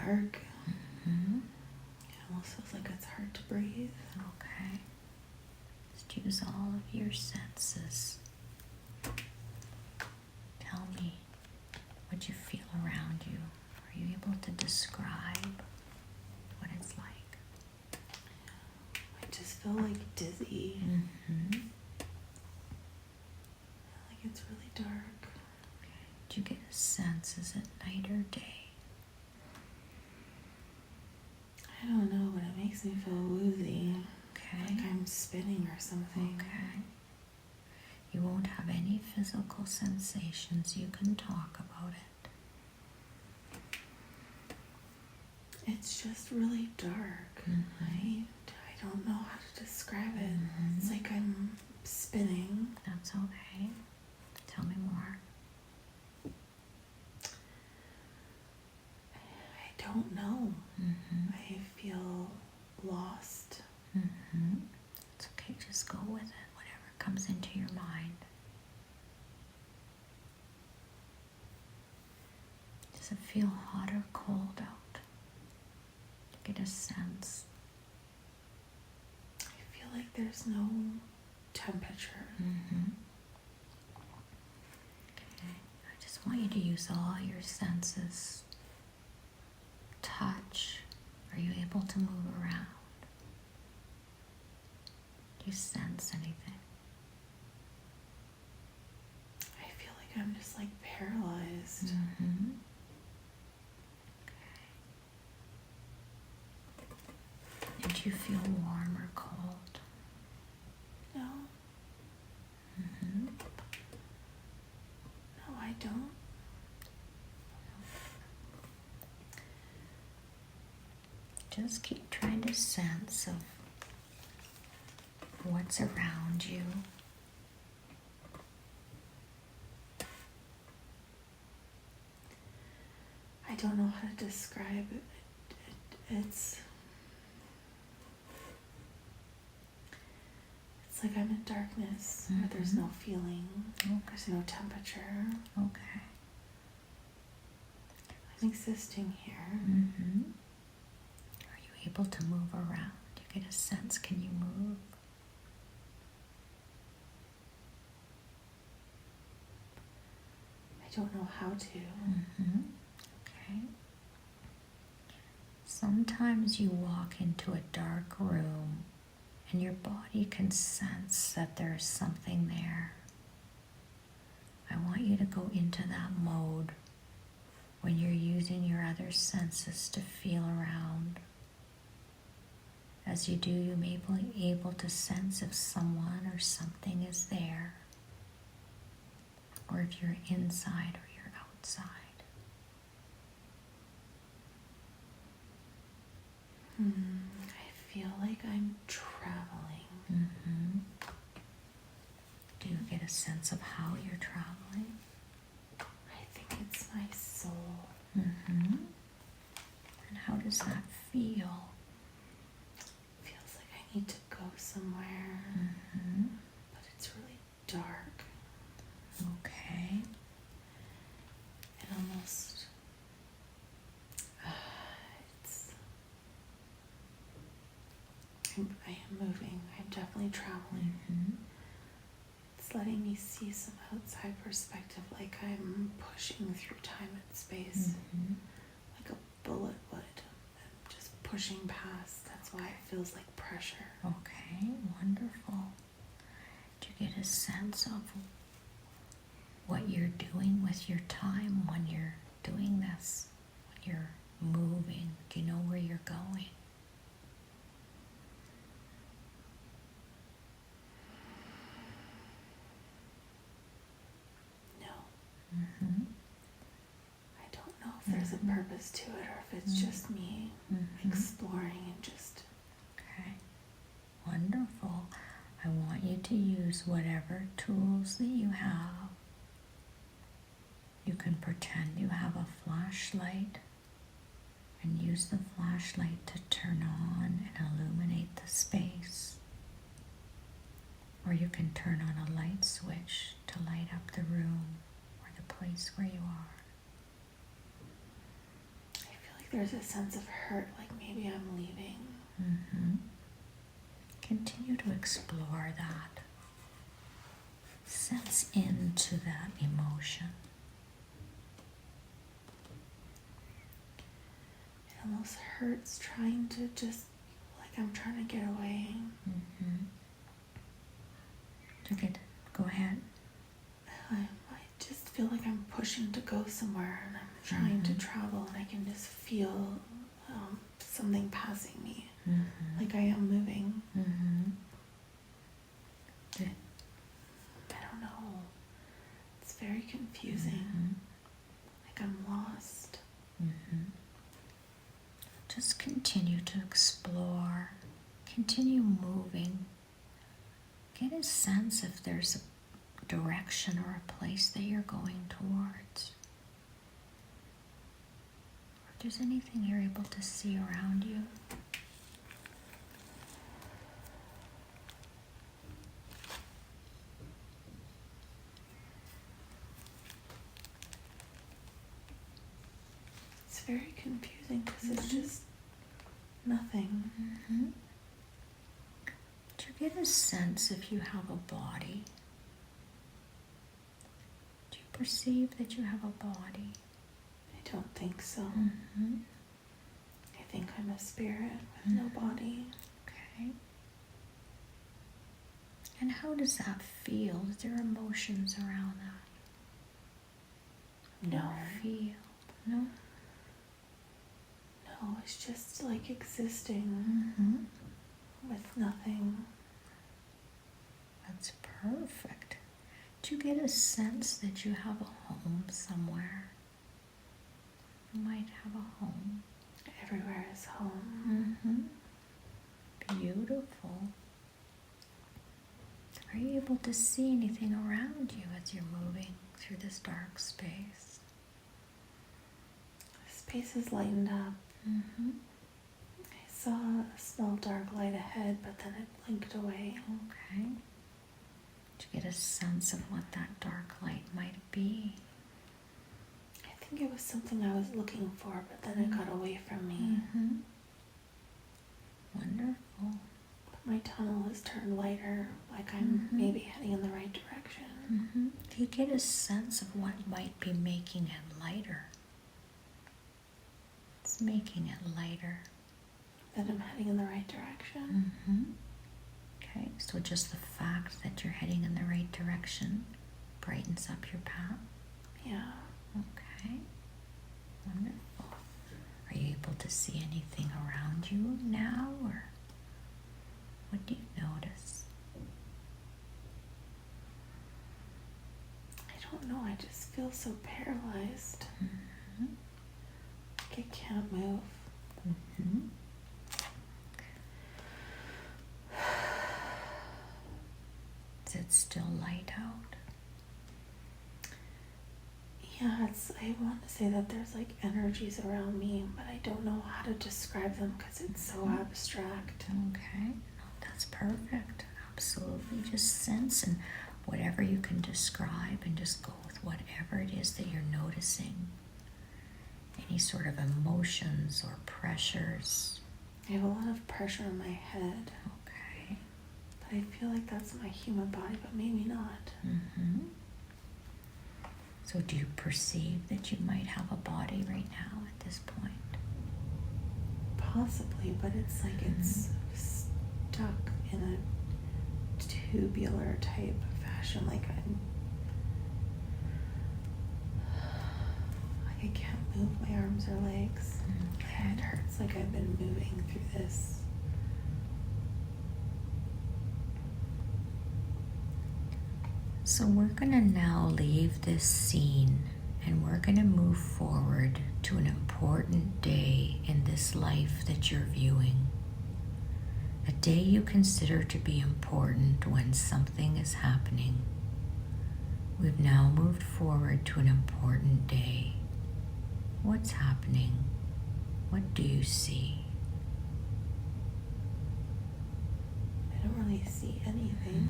dark. It almost feels like it's hard to breathe. Okay. Just use all of your senses. Tell me what you feel around you. Are you able to describe what it's like? I just feel like dizzy. Like it's really dark. Do you get a sense, is it night or day? I don't know, but it makes me feel woozy. Okay. Like I'm spinning or something. Okay. You won't have any physical sensations. You can talk about it. It's just really dark. I don't know how to describe it. It's like I'm spinning. That's okay. Tell me more. I don't know. I feel lost. It's okay, just go with it, whatever comes into your mind. Does it feel hot or cold out? Get a sense. I feel like there's no temperature. Okay. I just want you to use all your senses. Touch. Are you able to move around? Do you sense anything? I feel like I'm just like paralyzed. Okay. Did you feel warm or cold? No. No, I don't. Just keep trying to sense of what's around you. I don't know how to describe it. It's like I'm in darkness where there's no feeling. There's no temperature. Okay. I'm existing here. Are you able to move around? Do you get a sense? Can you move? I don't know how to. Okay. Sometimes you walk into a dark room and your body can sense that there's something there. I want you to go into that mode when you're using your other senses to feel around. As you do, you may be able to sense if someone or something is there, or if you're inside or you're outside. I feel like I'm traveling. Do you get a sense of how you're traveling? I think it's my soul. And how does that feel? Feels like I need to go somewhere, but it's really dark. Okay. It almost, I am moving. I'm definitely traveling. It's letting me see some outside perspective, like I'm pushing through time and space, like a bullet would. I'm just pushing past. That's why it feels like pressure. Okay, wonderful. Do you get a sense of what you're doing with your time when you're doing this? When you're moving, do you know where you're going? I don't know if there's a purpose to it or if it's just me exploring and just... Okay, wonderful. I want you to use whatever tools that you have. You can pretend you have a flashlight and use the flashlight to turn on and illuminate the space. Or you can turn on a light switch to light up the room or the place where you are. I feel like like there's a sense of hurt, like maybe I'm leaving. Mm-hmm. Continue to explore that. Sense into that emotion. It almost hurts trying to just, like I'm trying to get away. Mm-hmm. Go ahead. I just feel like I'm pushing to go somewhere, and I'm trying to travel, and I can just feel something passing me, like I am moving. I don't know. It's very confusing. Like I'm lost. Just continue to explore. Continue moving. Get a sense if there's a direction or a place that you're going towards. Or if there's anything you're able to see around you. It's very confusing because it's just nothing. Do you get a sense if you have a body? Do you perceive that you have a body? I don't think so. I think I'm a spirit with no body. Okay. And how does that feel? Is there emotions around that? No. Feel? No? No, it's just like existing with nothing. That's perfect. Do you get a sense that you have a home somewhere? You might have a home. Everywhere is home. Beautiful. Are you able to see anything around you as you're moving through this dark space? The space is lightened up. I saw a small dark light ahead, but then it blinked away. Okay. Did you get a sense of what that dark light might be? I think it was something I was looking for, but then it got away from me. Wonderful. But my tunnel has turned lighter, like I'm maybe heading in the right direction. Do you get a sense of what might be making it lighter? It's making it lighter. That I'm heading in the right direction. Okay, so just the fact that you're heading in the right direction brightens up your path. Yeah. Okay, wonderful. Are you able to see anything around you now, or what do you notice? I don't know, I just feel so paralyzed. Like I can't move. Is it still light out? Yeah, I want to say that there's like energies around me, but I don't know how to describe them because it's so abstract. Okay, no, that's perfect. Absolutely, just sense and whatever you can describe, and just go with whatever it is that you're noticing. Any sort of emotions or pressures. I have a lot of pressure in my head. Okay. But I feel like that's my human body, but maybe not. So do you perceive that you might have a body right now at this point? Possibly, but it's like it's stuck in a tubular type of fashion, like I can't move my arms or legs. Okay. It hurts like I've been moving through this. So we're going to now leave this scene, and we're going to move forward to an important day in this life that you're viewing. A day you consider to be important when something is happening. We've now moved forward to an important day. What's happening? What do you see? I don't really see anything.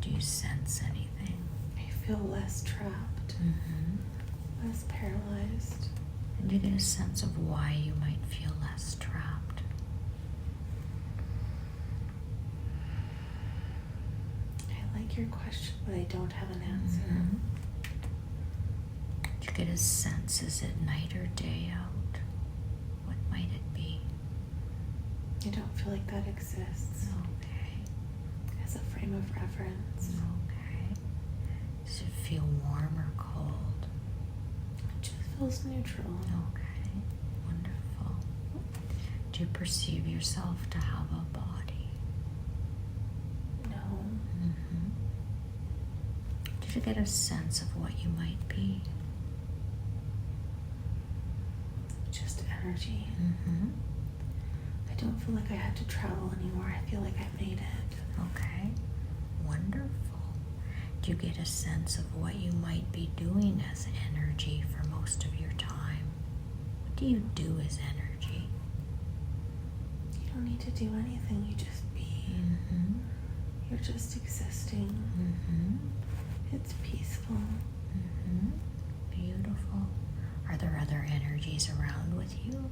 Do you sense anything? I feel less trapped, less paralyzed. And you get a sense of why you might feel less trapped. I like your question, but I don't have an answer. You get a sense, is it night or day out? What might it be? I don't feel like that exists Okay. as a frame of reference. Okay. Does it feel warm or cold? It just feels neutral. Okay. Wonderful. Do you perceive yourself to have a body? No. Did you get a sense of what you might be? Just energy. I don't feel like I had to travel anymore. I feel like I made it. Okay. Wonderful. Do you get a sense of what you might be doing as energy for most of your time? What do you do as energy? You don't need to do anything. You just be. You're just existing. It's peaceful. Beautiful. Are there other energies around with you?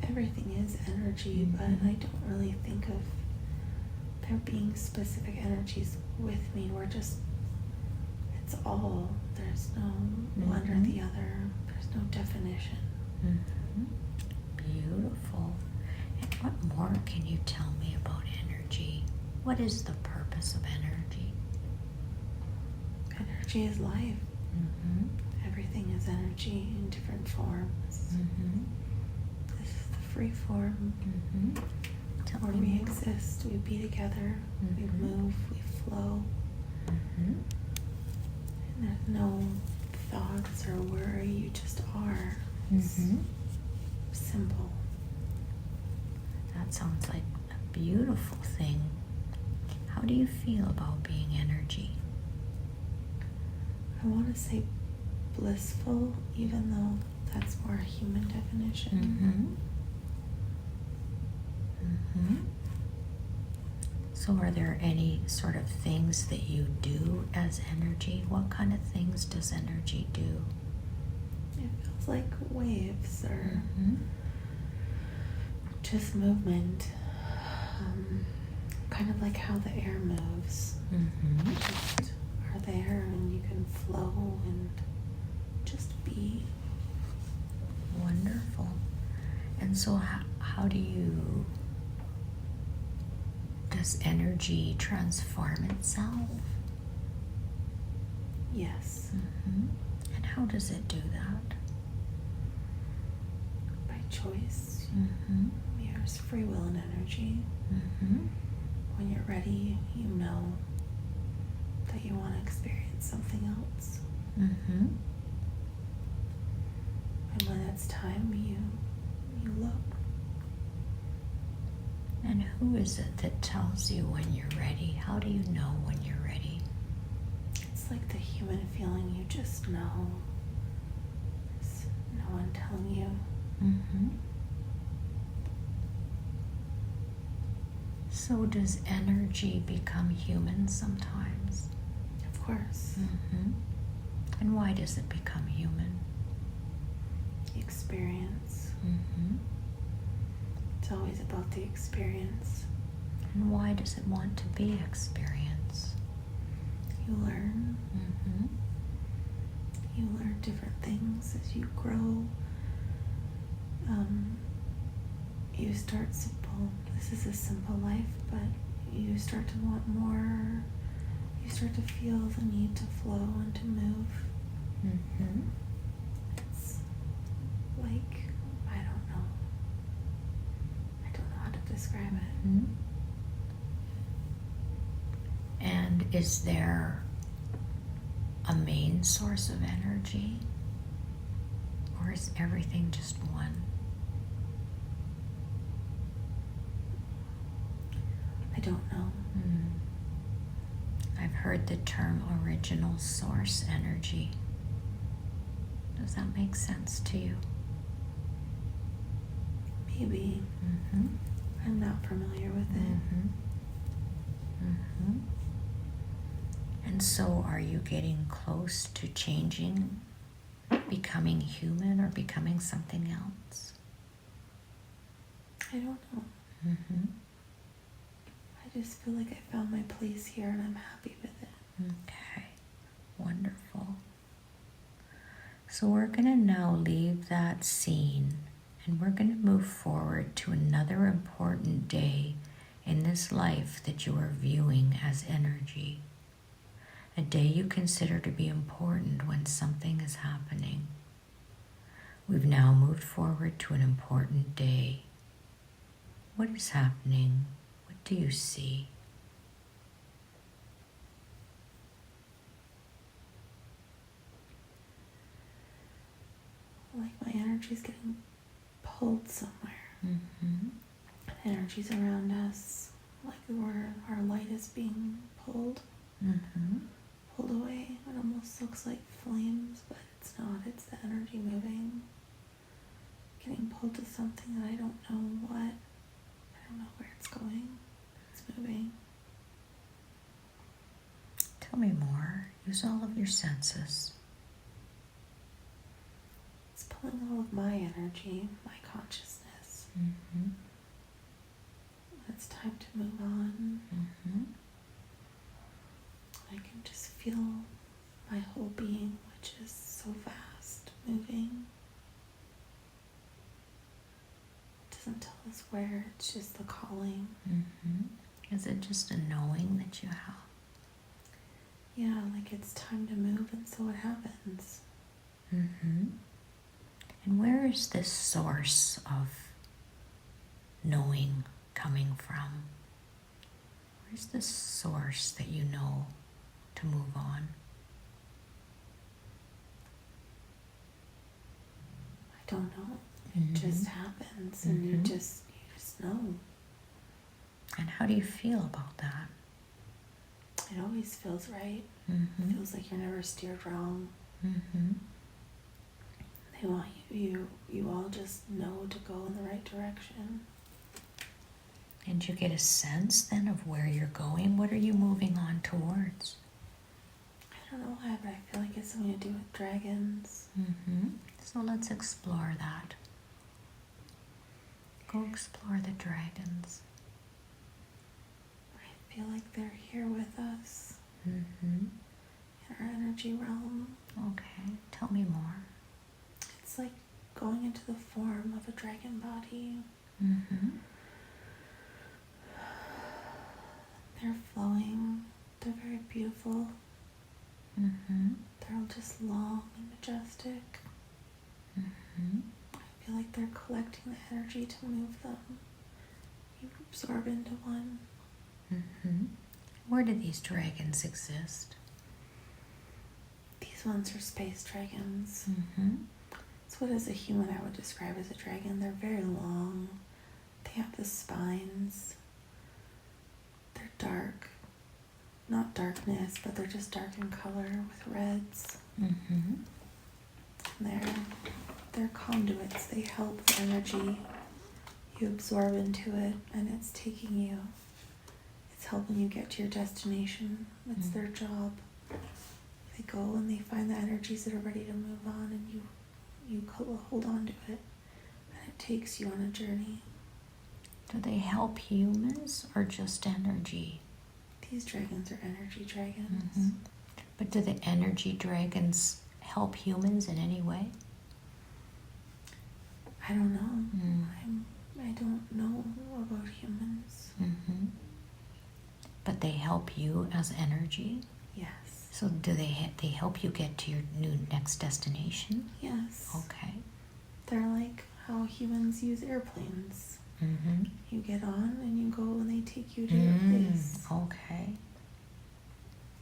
Everything is energy, but I don't really think of there being specific energies with me. We're just, it's all. There's no one or the other. There's no definition. Beautiful. And what more can you tell me about energy? What is the purpose of energy? Energy is life. Everything is energy in different forms. This is the free form where we exist, we be together, we move, we flow. And there's no thoughts or worry, you just are. It's simple. That sounds like a beautiful thing. How do you feel about being energy? I want to say blissful, even though that's more a human definition. So are there any sort of things that you do as energy? What kind of things does energy do? It feels like waves or just movement. Kind of like how the air moves. You just are there and you can flow and just be. Wonderful. And so how does energy transform itself? Yes. And how does it do that? By choice. There's free will and energy. When you're ready, you know that you want to experience something else. And when it's time, you look. And who is it that tells you when you're ready? How do you know when you're ready? It's like the human feeling, you just know. There's no one telling you. So does energy become human sometimes? Of course. And why does it become human? Experience. It's always about the experience. And why does it want to be experience? You learn. You learn different things as you grow. You start simple. This is a simple life, but you start to want more. You start to feel the need to flow and to move. It's like, I don't know how to describe it. And is there a main source of energy? Or is everything just one? I don't know. I've heard the term original source energy. Does that make sense to you? Maybe. I'm not familiar with it. And so are you getting close to changing becoming human or becoming something else? I don't know. Mm-hmm. I just feel like I found my place here and I'm happy with it. Okay, wonderful. So we're going to now leave that scene and we're going to move forward to another important day in this life that you are viewing as energy. A day you consider to be important when something is happening. We've now moved forward to an important day. What is happening? What do you see? Like my energy's getting pulled somewhere. Mm-hmm. Energy's around us, like our light is being pulled away. It almost looks like flames, but it's not. It's the energy moving, getting pulled to something that I don't know what. I don't know where it's going. It's moving. Tell me more. Use all of your senses. It's pulling all of my energy, my consciousness. Mm-hmm. It's time to move on. Mm-hmm. I can just feel my whole being, which is so vast, moving. It doesn't tell us where, it's just the calling. Mm-hmm. Is it just a knowing that you have? Yeah, like it's time to move, and so it happens. Mm-hmm. And where is this source of knowing coming from? Where's the source that you know to move on? I don't know. Mm-hmm. It just happens, and you just know. And how do you feel about that? It always feels right. Mm-hmm. It feels like you're never steered wrong. Mm-hmm. They want you all just know to go in the right direction. And you get a sense then of where you're going? What are you moving on towards? I don't know why, but I feel like it's something to do with dragons. Mm-hmm. So let's explore that. Go explore the dragons. I feel like they're here with us Mm-hmm. in our energy realm. Okay, tell me more. It's like going into the form of a dragon body. Mm-hmm. They're flowing. They're very beautiful. Mm-hmm. They're all just long and majestic. Mm-hmm. I feel like they're collecting the energy to move them. You absorb into one. Mm-hmm. Where do these dragons exist? These ones are space dragons. Mm-hmm. It's what as a human I would describe as a dragon. They're very long. They have the spines. They're dark. Not darkness, but they're just dark in color with reds. Mm-hmm. And they're conduits. They help the energy. You absorb into it, and it's taking you. It's helping you get to your destination. It's their job. They go and they find the energies that are ready to move on, and you hold on to it, and it takes you on a journey. Do they help humans or just energy? These dragons are energy dragons. Mm-hmm. But do the energy dragons help humans in any way? I don't know. I don't know about humans. Mm-hmm. But they help you as energy? Yes. So do they help you get to your new next destination? Yes. Okay. They're like how humans use airplanes. Mm-hmm. You get on and you go and they take you to your place. Okay.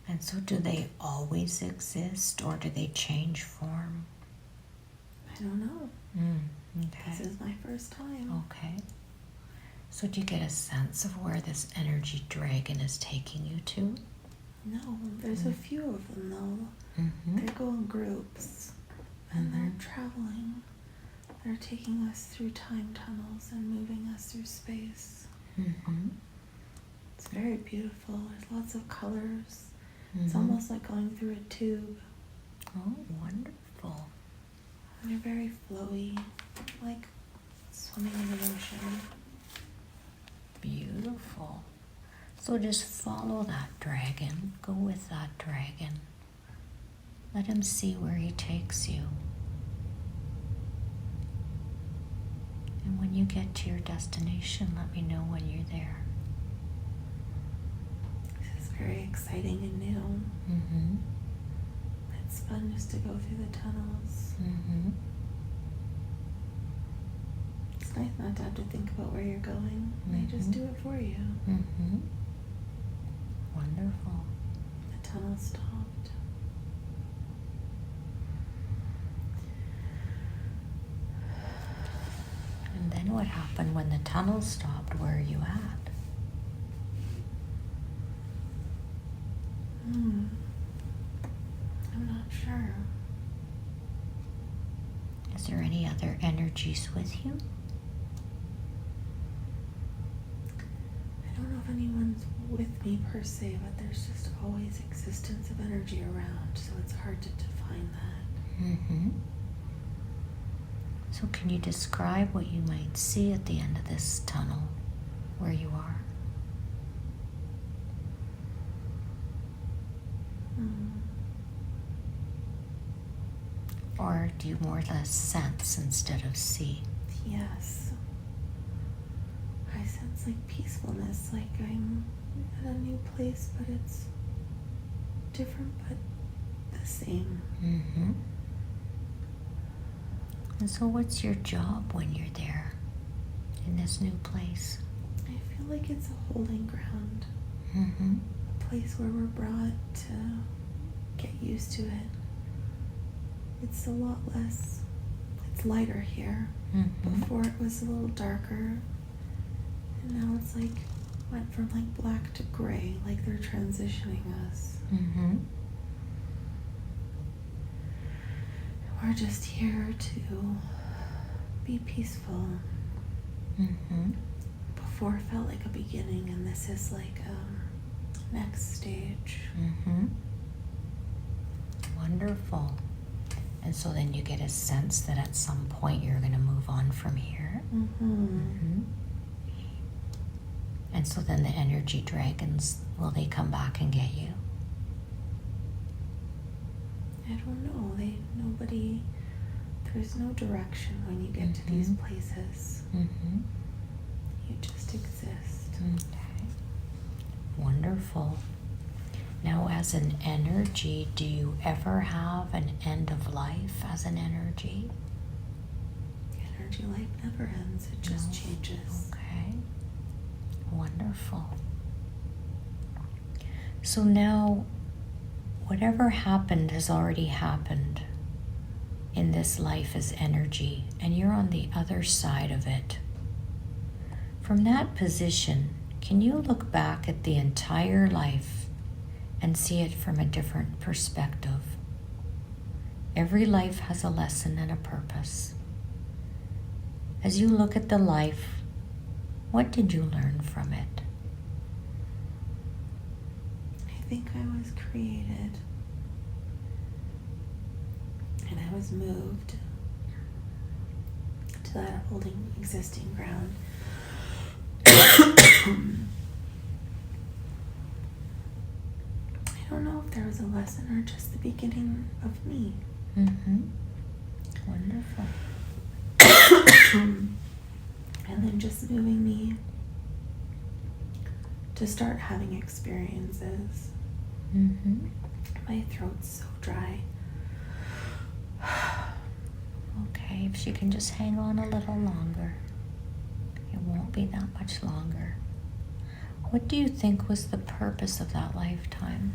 And so do they always exist or do they change form? I don't know. Okay. This is my first time. Okay. So do you get a sense of where this energy dragon is taking you to? No, there's a few of them though. Mm-hmm. They go in groups and they're traveling. They're taking us through time tunnels and moving us through space. Mm-hmm. It's very beautiful. There's lots of colors. Mm-hmm. It's almost like going through a tube. Oh, wonderful. And you're very flowy, like swimming in the ocean. Beautiful. So just follow that dragon. Go with that dragon. Let him see where he takes you. And when you get to your destination, let me know when you're there. This is very exciting and new. Mm-hmm. It's fun just to go through the tunnels. Mm-hmm. It's nice not to have to think about where you're going. They just do it for you. Mm-hmm. Wonderful. The tunnel stopped. And then what happened when the tunnel stopped? Where are you at? I'm not sure. Is there any other energies with you? I don't know if anyone's with me per se, but there's just always existence of energy around, so it's hard to define that. Mm-hmm. So can you describe what you might see at the end of this tunnel, where you are? Or do you more or less sense instead of see? Yes. I sense like peacefulness, like I'm at a new place, but it's different but the same. Mm-hmm. And so what's your job when you're there in this new place? I feel like it's a holding ground, Mm-hmm. a place where we're brought to get used to it. It's a lot less, it's lighter here. Mm-hmm. Before it was a little darker, and now it's like, went from like black to gray, like they're transitioning us. Mm-hmm. We're just here to be peaceful. Mm-hmm. Before it felt like a beginning, and this is like a next stage. Mm-hmm. Wonderful. And so then you get a sense that at some point you're going to move on from here. Mm-hmm. Mm-hmm. And so then the energy dragons, will they come back and get you? I don't know. There's no direction when you get to these places. Mm-hmm. You just exist. Okay. Wonderful. Now, as an energy, do you ever have an end of life as an energy? Energy life never ends. It just changes. Okay. Wonderful. So now, whatever happened has already happened in this life as energy, and you're on the other side of it. From that position, can you look back at the entire life and see it from a different perspective? Every life has a lesson and a purpose. As you look at the life, what did you learn from it? I think I was created, and I was moved to that holding existing ground. I don't know if there was a lesson or just the beginning of me. Mm-hmm. Wonderful. And then just moving me to start having experiences. Mm-hmm. My throat's so dry. Okay, if she can just hang on a little longer. It won't be that much longer. What do you think was the purpose of that lifetime?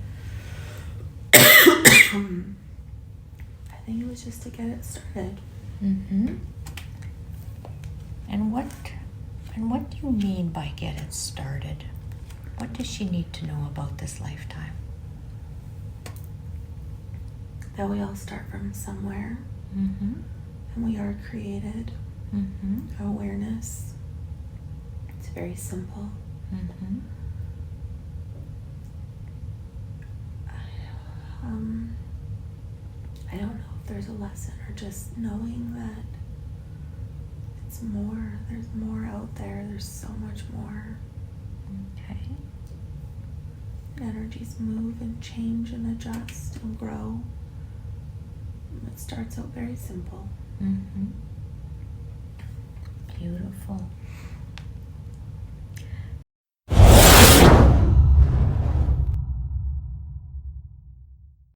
I think it was just to get it started. Mm-hmm. And what do you mean by get it started? What does she need to know about this lifetime? That we all start from somewhere, Mm-hmm. and we are created. Mm-hmm. Awareness. It's very simple. Mm-hmm. I don't know there's a lesson, or just knowing that it's more, there's more out there, there's so much more. Okay. Energies move and change and adjust and grow. It starts out very simple. Beautiful.